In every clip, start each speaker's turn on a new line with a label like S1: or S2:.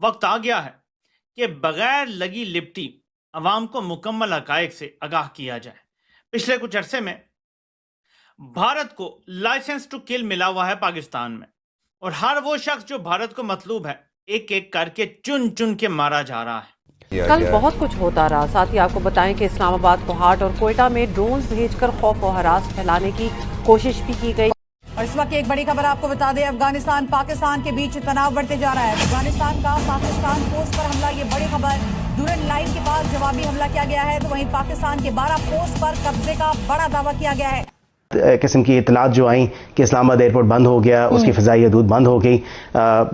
S1: वक्त आ गया है कि बगैर लगी लिपटी अवाम को मुकम्मल हकायक से आगाह किया जाए। पिछले कुछ अरसे में भारत को लाइसेंस टू किल मिला हुआ है पाकिस्तान में, और हर वो शख्स जो भारत को मतलूब है एक एक करके चुन चुन के मारा जा रहा है।
S2: कल बहुत कुछ होता रहा। साथ ही आपको बताएं कि इस्लामाबाद, कोहाट और कोयटा में ड्रोन्स भेजकर खौफ और हरास फैलाने की कोशिश भी की गई।
S3: और इस वक्त एक बड़ी खबर आपको बता दें, अफगानिस्तान पाकिस्तान के बीच तनाव बढ़ते जा रहा है। अफगानिस्तान का पाकिस्तान पोस्ट पर हमला, ये बड़ी खबर। डूरन लाइन के बाद जवाबी हमला किया गया है, तो वहीं पाकिस्तान के 12 पोस्ट पर कब्जे का बड़ा दावा किया गया है।
S4: किस्म की इतलात जो आई कि इस्लामाबाद एयरपोर्ट बंद हो गया, उसकी फिजाई हदूद बंद हो गई।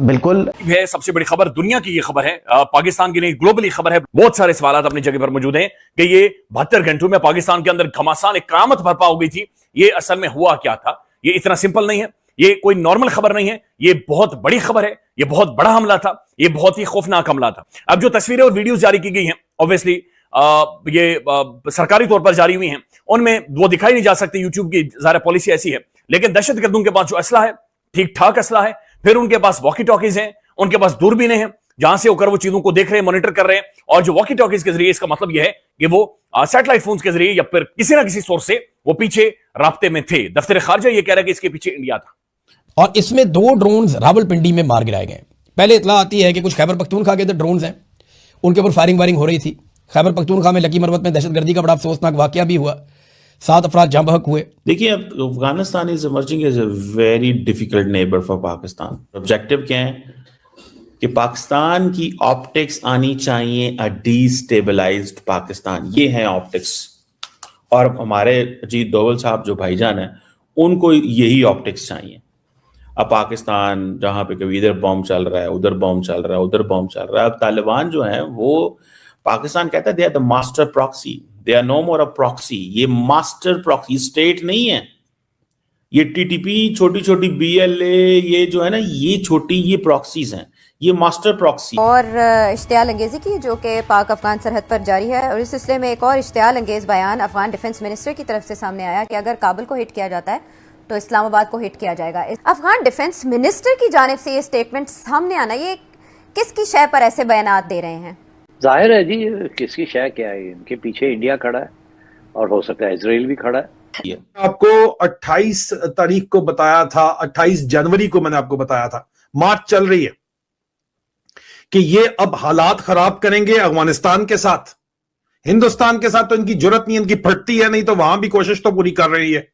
S4: बिल्कुल
S5: है सबसे बड़ी खबर, दुनिया की ये खबर है, पाकिस्तान की नहीं ग्लोबली खबर है। बहुत सारे सवाल अपनी जगह पर मौजूद हैं कि ये 72 घंटों में पाकिस्तान के अंदर घमासान एक करामत बर्पा हो गई थी। ये असल में हुआ क्या था? ये इतना सिंपल नहीं है, ये कोई नॉर्मल खबर नहीं है, ये बहुत बड़ी खबर है, ये बहुत बड़ा हमला था, ये बहुत ही खौफनाक हमला था। अब जो तस्वीरें और वीडियोस जारी की गई हैं, ऑब्वियसली ये सरकारी तौर पर जारी हुई हैं, उनमें वो दिखाई नहीं जा सकती। यूट्यूब की ज़ाहिर पॉलिसी ऐसी है, लेकिन दहशतगर्दों के पास जो असला है, ठीक ठाक असला है, फिर उनके पास वॉकी टॉकीज हैं, उनके पास दूरबीनें हैं, जहां से होकर वो चीजों को देख रहे हैं, मॉनिटर कर रहे हैं। और जो वॉकी टॉकीज के जरिए, इसका मतलब यह है कि वो सैटेलाइट फोन के जरिए या फिर किसी ना किसी सोर्स से वो पीछे राब्ते में थे। दफ्तर खारजा ये कह रहा है कि इसके पीछे इंडिया था।
S6: और इसमें 2 ड्रोन रावलपिंडी में मार गिराए गए। पहले इतला आती है कि कुछ खैबर पख्तूनख्वा के ड्रोन हैं, उनके ऊपर फायरिंग वायरिंग हो रही थी। खैबर पख्तूनख्वा में लकी मरवत में दहशतगर्दी का बड़ा अफसोसनाक वाकया भी हुआ, 7 अफराद जाँ बहक हुए।
S7: देखिए, Afghanistan is emerging as a very difficult neighbour for Pakistan. Objective क्या है कि पाकिस्तान की ऑप्टिक्स आनी चाहिए अ डीस्टेबलाइज्ड पाकिस्तान, ये है ऑप्टिक्स। और हमारे अजीत डोवल साहब जो भाईजान है, उनको यही ऑप्टिक्स चाहिए। अब पाकिस्तान जहां पे कभी इधर बॉम्ब चल रहा है, उधर बॉम्ब चल रहा है, उधर बॉम्ब चल रहा है। अब तालिबान जो है वो, पाकिस्तान कहता है they are the master proxy, they are no more a proxy. ये मास्टर प्रॉक्सी स्टेट नहीं है, ये टीटीपी, छोटी छोटी बीएलए, ये जो है ना, ये छोटी, ये प्रॉक्सीज हैं, ये मास्टर प्रॉक्सी।
S8: और इश्तियाल अंगेजी की जो कि पाक अफगान सरहद पर जारी है, और इस सिलसिले में एक और इश्तियाल अंगेज बयान अफगान डिफेंस मिनिस्टर की तरफ से सामने आया कि अगर काबुल को हिट किया जाता है तो इस्लामाबाद को हिट किया जाएगा। अफगान डिफेंस मिनिस्टर की जानिब से ये स्टेटमेंट सामने आना, ये किसकी शय पर ऐसे बयानात दे रहे हैं?
S9: जाहिर है जी, किसकी शय क्या है, इनके पीछे इंडिया खड़ा है और हो सकता है इजराइल भी खड़ा है।
S10: आपको 28 तारीख को बताया था, 28 जनवरी को मैंने आपको बताया था, मार्च चल रही है, कि ये अब हालात खराब करेंगे अफगानिस्तान के साथ। हिंदुस्तान के साथ तो इनकी जुर्रत नहीं, इनकी फटती है, नहीं तो वहां भी कोशिश तो पूरी कर रही है।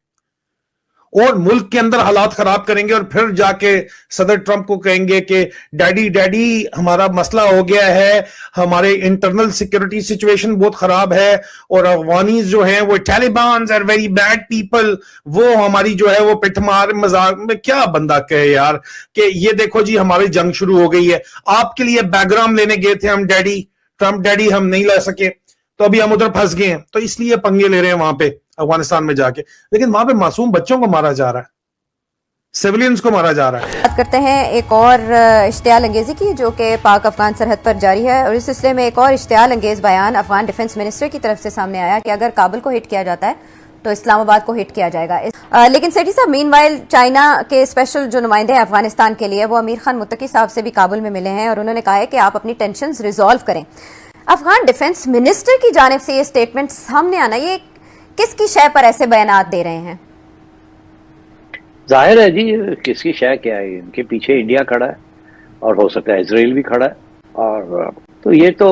S10: और मुल्क के अंदर हालात खराब करेंगे और फिर जाके सदर ट्रंप को कहेंगे कि डैडी डैडी हमारा मसला हो गया है, हमारे इंटरनल सिक्योरिटी सिचुएशन बहुत खराब है, और अफगानीज जो हैं वो Taliban are very bad people, वो हमारी जो है वो पिठमार मजाक में। क्या बंदा कहे यार कि ये देखो जी हमारी जंग शुरू हो गई है, आपके लिए बैकग्राउंड लेने गए थे हम डैडी, ट्रंप डैडी, हम नहीं ला सके, तो अभी हम उधर फंस गए हैं, तो इसलिए पंगे ले रहे हैं वहां पे अफगानिस्तान में जाके। लेकिन वहां पे मासूम बच्चों को मारा जा रहा है, सिविलियंस को मारा जा रहा है।
S8: बात करते हैं एक और इश्तियाल अंगेजी की जो कि पाक अफगान सरहद पर जारी है, और इस सिलसिले में एक और इश्तियाल अंगेज बयान अफगान डिफेंस मिनिस्टर की तरफ से सामने आया कि अगर काबुल को हिट किया जाता है तो इस्लामाबाद को हिट किया जाएगा। लेकिन सेठी साहब, मीनवाइल चाइना के स्पेशल जो नुमाइंदे हैं अफगानिस्तान के लिए, वो अमीर खान मुत्तकी साहब से भी काबुल में मिले हैं, और उन्होंने कहा है कि आप अपनी टेंशन रिजॉल्व करें। अफगान डिफेंस मिनिस्टर की जानिब से ये स्टेटमेंट सामने आना, ये किसकी शय पर ऐसे बयानात दे रहे हैं?
S9: जाहिर है जी, किसकी शय क्या है, इनके पीछे इंडिया खड़ा है और हो सकता है इजराइल भी खड़ा है। और तो ये तो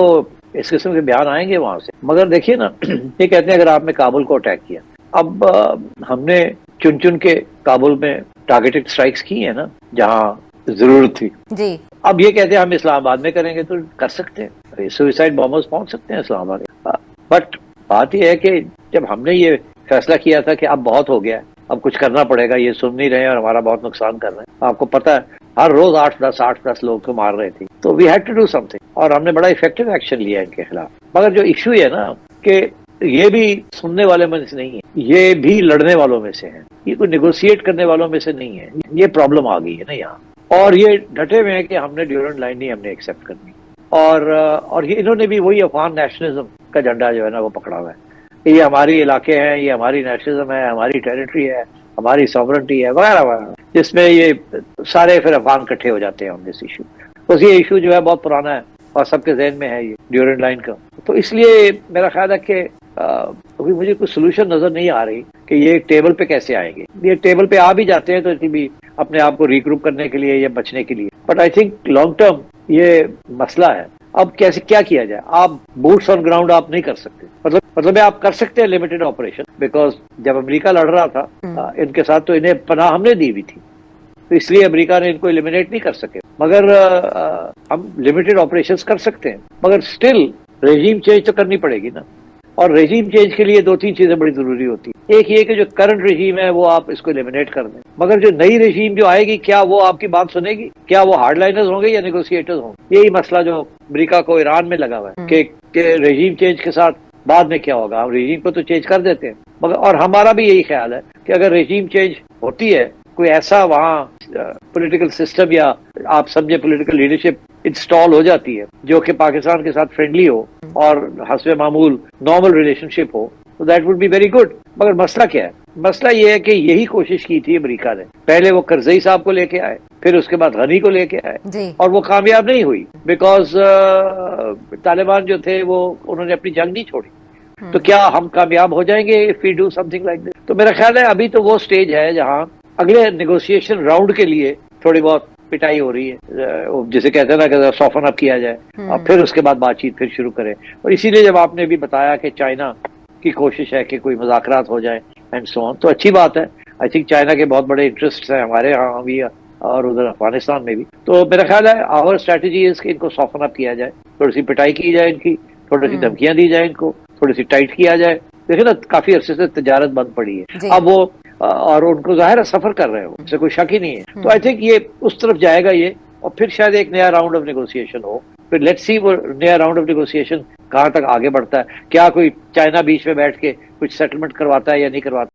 S9: इस किस्म के बयान आएंगे वहां से। मगर देखिए ना, ये कहते हैं अगर आपने काबुल को अटैक किया, अब हमने चुन चुन के काबुल में टारगेटेड स्ट्राइक्स की है ना, जहां जरूरत थी
S8: जी।
S9: अब ये कहते हैं हम इस्लामाबाद में करेंगे, तो कर सकते हैं, सुसाइड बॉम्बर्स पहुंच सकते हैं इस्लामाबाद। बट बात यह है कि जब हमने ये फैसला किया था कि अब बहुत हो गया है, अब कुछ करना पड़ेगा, ये सुन नहीं रहे हैं और हमारा बहुत नुकसान कर रहे हैं, आपको पता है हर रोज 8-10 लोग को मार रहे थे, तो we had to do something, और हमने बड़ा इफेक्टिव एक्शन लिया इनके खिलाफ। मगर जो इशू है ना कि ये भी सुनने वाले में से नहीं है, ये भी लड़ने वालों में से है, ये कोई निगोशिएट करने वालों में से नहीं है। ये प्रॉब्लम आ गई है ना यहाँ, और ये डटे हुए हैं कि हमने ड्यूरेंट लाइन नहीं हमने एक्सेप्ट करनी, और ये इन्होंने भी वही अफगान नेशनलिज्म का झंडा जो है ना वो पकड़ा हुआ है, ये हमारी इलाके हैं, ये हमारी नेशनलिज्म है, हमारी टेरिटरी है, हमारी सॉवरेंटी है, वगैरह वगैरह, जिसमें ये सारे फिर अफगान इकट्ठे हो जाते हैं ऑन दिस इशू। बस ये इशू जो है बहुत पुराना है और सबके जहन में है ये ड्यूरेंट लाइन का। तो इसलिए मेरा ख्याल है कि अभी मुझे कोई सोल्यूशन नजर नहीं आ रही कि ये टेबल पे कैसे आएंगे। ये टेबल पे आ भी जाते हैं तो इतनी भी अपने आप को रिग्रुप करने के लिए या बचने के लिए, but I think long term ये मसला है। अब कैसे क्या किया जाए? आप बूट्स ऑन ग्राउंड आप नहीं कर सकते, मतलब आप कर सकते हैं लिमिटेड ऑपरेशन, बिकॉज जब अमेरिका लड़ रहा था इनके साथ तो इन्हें पनाह हमने दी हुई थी, तो इसलिए अमेरिका ने इनको एलिमिनेट नहीं कर सके। मगर हम लिमिटेड ऑपरेशंस कर सकते हैं, मगर स्टिल रेजीम चेंज तो करनी पड़ेगी ना। और रेजीम चेंज के लिए 2-3 चीजें बड़ी जरूरी होती है। एक ये कि जो करंट रेजीम है वो आप इसको एलिमिनेट कर दें, मगर जो नई रेजीम जो आएगी क्या वो आपकी बात सुनेगी? क्या वो हार्डलाइनर्स होंगे या नेगोशिएटर्स होंगे? यही मसला जो अमेरिका को ईरान में लगा हुआ है कि रेजीम चेंज के साथ बाद में क्या होगा। हम रेजीम को तो चेंज कर देते हैं, मगर और हमारा भी यही ख्याल है कि अगर रेजीम चेंज होती है, कोई ऐसा वहाँ पॉलिटिकल सिस्टम या आप समझे पॉलिटिकल लीडरशिप इंस्टॉल हो जाती है जो कि पाकिस्तान के साथ फ्रेंडली हो और हस्बे मामूल नॉर्मल रिलेशनशिप हो, तो that would be very good. मगर मसला क्या है? मसला ये है कि यही कोशिश की थी अमेरिका ने। पहले वो करजई साहब को लेके आए, फिर उसके बाद गनी को लेके आए और वो कामयाब नहीं हुई, बिकॉज तालिबान जो थे वो उन्होंने अपनी जंग नहीं छोड़ी। तो क्या हम कामयाब हो जाएंगे if we do something like this? तो मेरा ख्याल है अभी तो वो स्टेज है जहां अगले नेगोशिएशन राउंड के लिए थोड़ी बहुत पिटाई हो रही है, जिसे कहते हैं ना कि सॉफन अप किया जाए और फिर उसके बाद बातचीत फिर शुरू करें। और इसीलिए जब आपने भी बताया कि चाइना की कोशिश है कि कोई मुज़ाकरात हो जाए एंड सो ऑन, तो अच्छी बात है। आई थिंक चाइना के बहुत बड़े इंटरेस्ट हैं हमारे यहाँ भी और उधर अफगानिस्तान में भी। तो मेरा ख्याल है आवर स्ट्रेटेजी इज कि इनको सॉफन अप किया जाए, थोड़ी सी पिटाई की जाए इनकी, थोड़ी सी धमकियां दी जाए इनको, थोड़ी सी टाइट किया जाए। देखिए ना काफी अरसे से तजारत बंद पड़ी है, अब वो और उनको जाहिर है सफर कर रहे हो, इससे कोई शक ही नहीं है। तो आई थिंक ये उस तरफ जाएगा ये, और फिर शायद एक नया राउंड ऑफ नेगोशिएशन हो। फिर लेट्स सी वो नया राउंड ऑफ नेगोशिएशन कहाँ तक आगे बढ़ता है। क्या कोई चाइना बीच में बैठ के कुछ सेटलमेंट करवाता है या नहीं करवाता।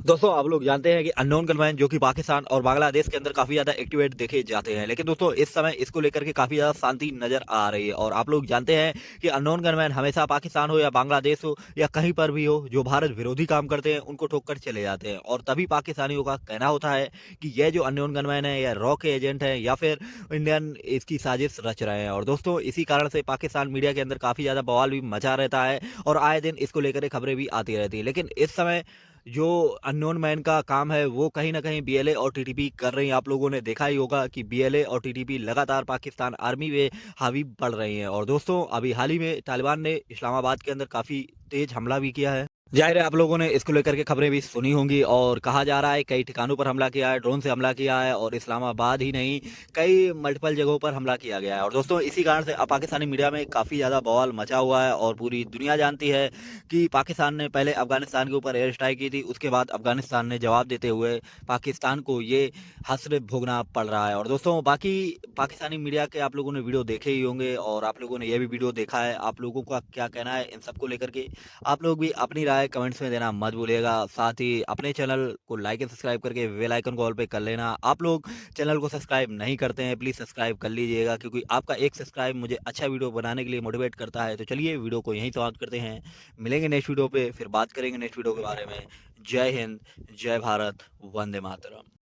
S11: दोस्तों आप लोग जानते हैं कि अननोन गनमैन जो कि पाकिस्तान और बांग्लादेश के अंदर काफी ज्यादा एक्टिवेट देखे जाते हैं, लेकिन दोस्तों इस समय इसको लेकर के काफी ज्यादा शांति नजर आ रही है। और आप लोग जानते हैं कि अननोन गनमैन हमेशा पाकिस्तान हो या बांग्लादेश हो या कहीं पर भी हो, जो भारत विरोधी काम करते हैं उनको ठोक कर चले जाते हैं। और तभी पाकिस्तानियों का कहना होता है कि यह जो अननोन गनमैन है या रॉ के एजेंट है या फिर इंडियन इसकी साजिश रच रहे हैं। और दोस्तों इसी कारण से पाकिस्तान मीडिया के अंदर काफी ज्यादा बवाल भी मचा रहता है और आए दिन इसको लेकर खबरें भी आती रहती है। लेकिन इस समय जो अननोन मैन का काम है वो कहीं ना कहीं बीएलए और टीटीपी कर रही हैं। आप लोगों ने देखा ही होगा कि बीएलए और टीटीपी लगातार पाकिस्तान आर्मी में हावी बढ़ रही हैं। और दोस्तों अभी हाल ही में तालिबान ने इस्लामाबाद के अंदर काफ़ी तेज हमला भी किया है। जाहिर है आप लोगों ने इसको लेकर के खबरें भी सुनी होंगी और कहा जा रहा है कई ठिकानों पर हमला किया है, ड्रोन से हमला किया है और इस्लामाबाद ही नहीं कई मल्टीपल जगहों पर हमला किया गया है। और दोस्तों इसी कारण से अब पाकिस्तानी मीडिया में काफ़ी ज़्यादा बवाल मचा हुआ है और पूरी दुनिया जानती है कि पाकिस्तान ने पहले अफगानिस्तान के ऊपर एयर स्ट्राइक की थी, उसके बाद अफगानिस्तान ने जवाब देते हुए पाकिस्तान को ये हसरत भोगना पड़ रहा है। और दोस्तों बाकी पाकिस्तानी मीडिया के आप लोगों ने वीडियो देखे ही होंगे और आप लोगों ने यह भी वीडियो देखा है। आप लोगों का क्या कहना है इन सबको लेकर के? आप लोग भी अपनी राय कमेंट्स में देना मत भूलिएगा। साथ ही अपने चैनल को लाइक एंड सब्सक्राइब करके बेल आइकन को ऑल पे कर लेना। आप लोग चैनल को सब्सक्राइब नहीं करते हैं प्लीज़ सब्सक्राइब कर लीजिएगा, क्योंकि आपका एक सब्सक्राइब मुझे अच्छा वीडियो बनाने के लिए मोटिवेट करता है। तो चलिए वीडियो को यहीं समाप्त करते हैं, मिलेंगे नेक्स्ट वीडियो पे, फिर बात करेंगे नेक्स्ट वीडियो के बारे में। जय हिंद, जय भारत, वंदे मातरम।